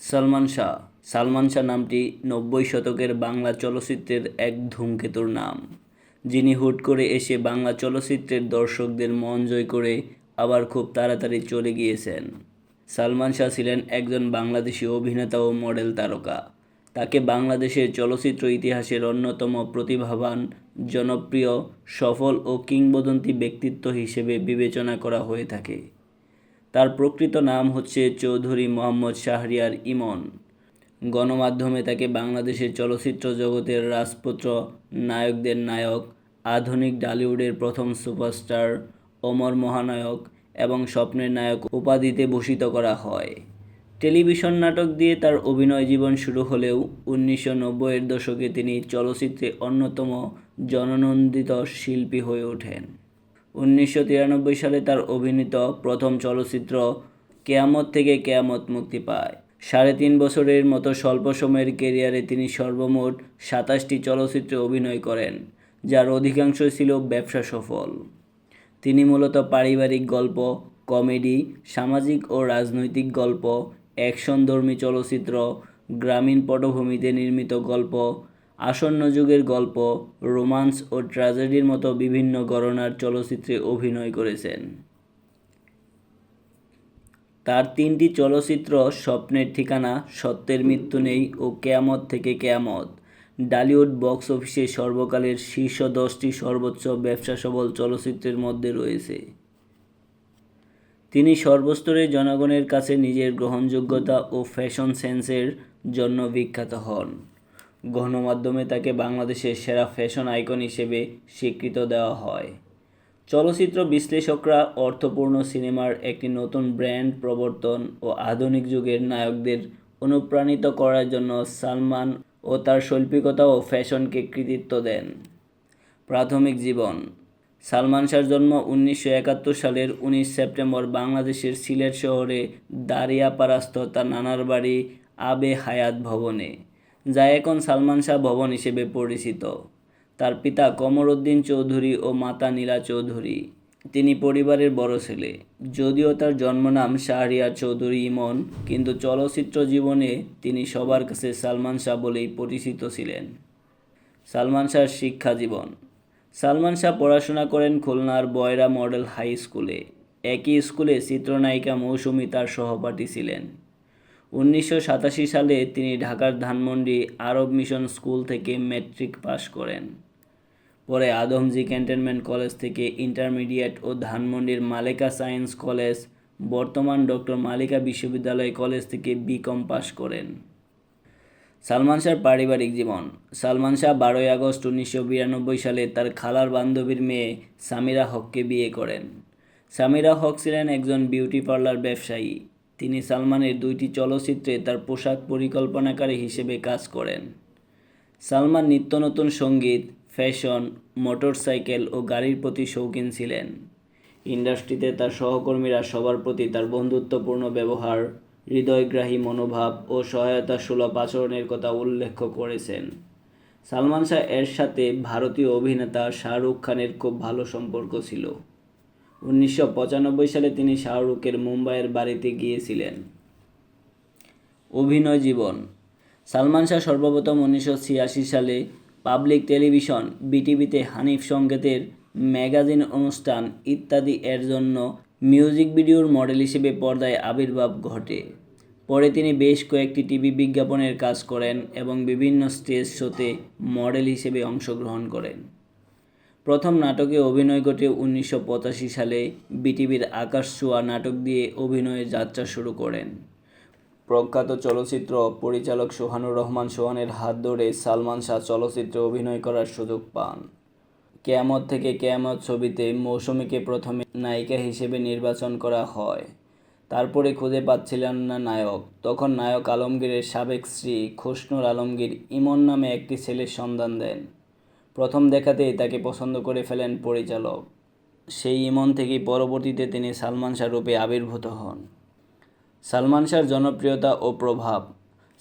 সালমান শাহ। সালমান শাহ নামটি ৯০ শতকের বাংলা চলচ্চিত্রের এক ধূমকেতুর নাম, যিনি হুট করে এসে বাংলা চলচ্চিত্রের দর্শকদের মন জয় করে আবার খুব তাড়াতাড়ি চলে গিয়েছেন। সালমান শাহ ছিলেন একজন বাংলাদেশী অভিনেতা ও মডেল তারকা। তাকে বাংলাদেশের চলচ্চিত্র ইতিহাসের অন্যতম প্রতিভাবান, জনপ্রিয়, সফল ও কিংবদন্তি ব্যক্তিত্ব হিসেবে বিবেচনা করা হয়ে থাকে। তার প্রকৃত নাম হচ্ছে চৌধুরী মোহাম্মদ শাহরিয়ার ইমন। গণমাধ্যমে তাকে বাংলাদেশের চলচ্চিত্র জগতের রাজপুত্র, নায়কদের নায়ক, আধুনিক ঢালিউডের প্রথম সুপারস্টার, অমর মহানায়ক এবং স্বপ্নের নায়ক উপাধিতে ভূষিত করা হয়। টেলিভিশন নাটক দিয়ে তার অভিনয় জীবন শুরু হলেও ১৯৯০-এর দশকে তিনি চলচ্চিত্রে অন্যতম জননন্দিত শিল্পী হয়ে ওঠেন। ১৯৯৩ সালে তার অভিনীত প্রথম চলচ্চিত্র কেয়ামত থেকে কেয়ামত মুক্তি পায়। ৩.৫ বছরের মতো স্বল্প সময়ের ক্যারিয়ারে তিনি সর্বমোট ২৭টি চলচ্চিত্রে অভিনয় করেন, যার অধিকাংশই ছিল ব্যবসা সফল। তিনি মূলত পারিবারিক গল্প, কমেডি, সামাজিক ও রাজনৈতিক গল্প, অ্যাকশনধর্মী চলচ্চিত্র, গ্রামীণ পটভূমিতে নির্মিত গল্প, আসন্ন যুগের গল্প, রোমান্স ও ট্র্যাজেডির মতো বিভিন্ন ঘরানার চলচ্চিত্রে অভিনয় করেছেন। তার ৩টি চলচ্চিত্র স্বপ্নের ঠিকানা, সত্যের মৃত্যু নেই ও কেয়ামত থেকে কেয়ামত ঢালিউড বক্স অফিসে সর্বকালের শীর্ষ ১০টি সর্বোচ্চ ব্যবসাসফল চলচ্চিত্রের মধ্যে রয়েছে। তিনি সর্বস্তরের জনগণের কাছে নিজের গ্রহণযোগ্যতা ও ফ্যাশন সেন্সের জন্য বিখ্যাত হন। গণমাধ্যমে তাকে বাংলাদেশের সেরা ফ্যাশন আইকন হিসেবে স্বীকৃতি দেওয়া হয়। চলচ্চিত্র বিশ্লেষকরা অর্থপূর্ণ সিনেমার একটি নতুন ব্র্যান্ড প্রবর্তন ও আধুনিক যুগের নায়কদের অনুপ্রাণিত করার জন্য সালমান ও তার শৈল্পিকতা ও ফ্যাশনকে কৃতিত্ব দেন। প্রাথমিক জীবন। সালমান শাহর জন্ম ১৯৭১ সালের ১৯ সেপ্টেম্বর বাংলাদেশের সিলেট শহরে দারিয়াপাড়াস্থ তার নানার বাড়ি আবে হায়াত ভবনে, যা এখন সালমান শাহ ভবন হিসেবে পরিচিত। তার পিতা কমর উদ্দিন চৌধুরী ও মাতা নীলা চৌধুরী। তিনি পরিবারের বড় ছেলে। যদিও তার জন্মনাম শাহরিয়ার চৌধুরী ইমন, কিন্তু চলচ্চিত্র জীবনে তিনি সবার কাছে সালমান শাহ বলেই পরিচিত ছিলেন। সালমান শাহর শিক্ষা জীবন। সালমান শাহ পড়াশোনা করেন খুলনার বয়রা মডেল হাই স্কুলে। একই স্কুলে চিত্রনায়িকা মৌসুমী তার সহপাঠী ছিলেন। ১৯৮৭ সালে তিনি ঢাকার ধানমন্ডি আরব মিশন স্কুল থেকে ম্যাট্রিক পাশ করেন। পরে আদমজী ক্যান্টনমেন্ট কলেজ থেকে ইন্টারমিডিয়েট ও ধানমন্ডির মালেকা সায়েন্স কলেজ, বর্তমান ডক্টর মালিকা বিশ্ববিদ্যালয় কলেজ থেকে বিকম পাশ করেন। সালমান শাহর পারিবারিক জীবন। সালমান শাহ ১২ আগস্ট ১৯৯২ সালে তার খালার বান্ধবীর মেয়ে সামিরা হককে বিয়ে করেন। সামিরা হক ছিলেন একজন বিউটি পার্লার ব্যবসায়ী। তিনি সালমানের ২টি চলচ্চিত্রে তার পোশাক পরিকল্পনাকারী হিসেবে কাজ করেন। সালমান নিত্যনতুন সঙ্গীত, ফ্যাশন, মোটরসাইকেল ও গাড়ির প্রতি শৌখিন ছিলেন। ইন্ডাস্ট্রিতে তার সহকর্মীরা সবার প্রতি তার বন্ধুত্বপূর্ণ ব্যবহার, হৃদয়গ্রাহী মনোভাব ও সহায়তাসুলভ আচরণের কথা উল্লেখ করেছেন। সালমান শাহ এর সাথে ভারতীয় অভিনেতা শাহরুখ খানের খুব ভালো সম্পর্ক ছিল। ১৯৯৫ সালে তিনি শাহরুখের মুম্বাইয়ের বাড়িতে গিয়েছিলেন। অভিনয় জীবন। সালমান শাহ সর্বপ্রথম ১৯৮৬ সালে পাবলিক টেলিভিশন বিটিভিতে হানিফ সংকেতের ম্যাগাজিন অনুষ্ঠান ইত্যাদি এর জন্য মিউজিক ভিডিওর মডেল হিসেবে পর্দায় আবির্ভাব ঘটে। পরে তিনি বেশ কয়েকটি টিভি বিজ্ঞাপনের কাজ করেন এবং বিভিন্ন স্টেজ শোতে মডেল হিসেবে অংশগ্রহণ করেন। প্রথম নাটকে অভিনয় ঘটে ১৯৮৫ সালে। বিটিভির আকাশছোঁয়া নাটক দিয়ে অভিনয়ের যাত্রা শুরু করেন। প্রখ্যাত চলচ্চিত্র পরিচালক সোহানুর রহমান সোহানের হাত ধরে সালমান শাহ চলচ্চিত্রে অভিনয় করার সুযোগ পান। কেয়ামত থেকে কেয়ামত ছবিতে মৌসুমীকে প্রথমে নায়িকা হিসেবে নির্বাচন করা হয়। তারপরে খুঁজে পাচ্ছিলেন না নায়ক। তখন নায়ক আলমগীরের সাবেক স্ত্রী খুশনুর আলমগীর ইমন নামে একটি ছেলের সন্ধান দেন। প্রথম দেখাতেই তাকে পছন্দ করে ফেলেন পরিচালক। সেই ইমন থেকেই পরবর্তীতে তিনি সালমান শাহ রূপে আবির্ভূত হন। সালমান শাহর জনপ্রিয়তা ও প্রভাব।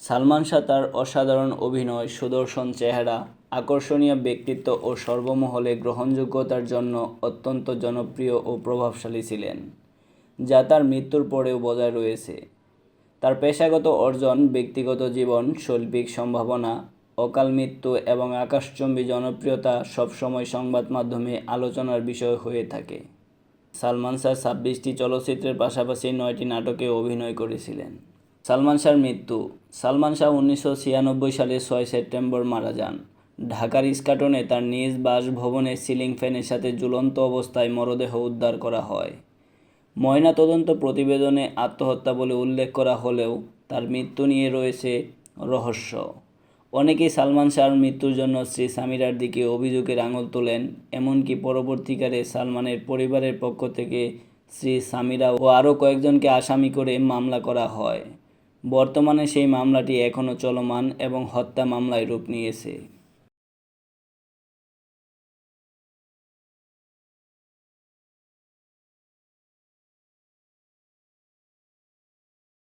সালমান শাহ তার অসাধারণ অভিনয়, সুদর্শন চেহারা, আকর্ষণীয় ব্যক্তিত্ব ও সর্বমহলে গ্রহণযোগ্যতার জন্য অত্যন্ত জনপ্রিয় ও প্রভাবশালী ছিলেন, যা তার মৃত্যুর পরেও বজায় রয়েছে। তার পেশাগত অর্জন, ব্যক্তিগত জীবন, শৈল্পিক সম্ভাবনা, অকাল মৃত্যু এবং আকাশচুম্বী জনপ্রিয়তা সবসময় সংবাদ মাধ্যমে আলোচনার বিষয় হয়ে থাকে। সালমান শাহ 26টি চলচ্চিত্রের পাশাপাশি 9টি নাটকে অভিনয় করেছিলেন। সালমান শাহর মৃত্যু। সালমান শাহ 1996 সালের 6 সেপ্টেম্বর মারা যান। ঢাকার ইস্কাটনে তার নিজ বাসভবনে সিলিং ফ্যানের সাথে ঝুলন্ত অবস্থায় মরদেহ উদ্ধার করা হয়। ময়নাতদন্ত প্রতিবেদনে আত্মহত্যা বলে উল্লেখ করা হলেও তার মৃত্যু নিয়ে রয়েছে রহস্য। অনেকেই সালমান শাহর মৃত্যুর জন্য স্ত্রী সামিরার দিকে অভিযোগের আঙুল তোলেন। এমনকি পরবর্তীকালে সালমানের পরিবারের পক্ষ থেকে স্ত্রী সামিরা ও আরও কয়েকজনকে আসামি করে মামলা করা হয়। বর্তমানে সেই মামলাটি এখনও চলমান এবং হত্যা মামলায় রূপ নিয়েছে।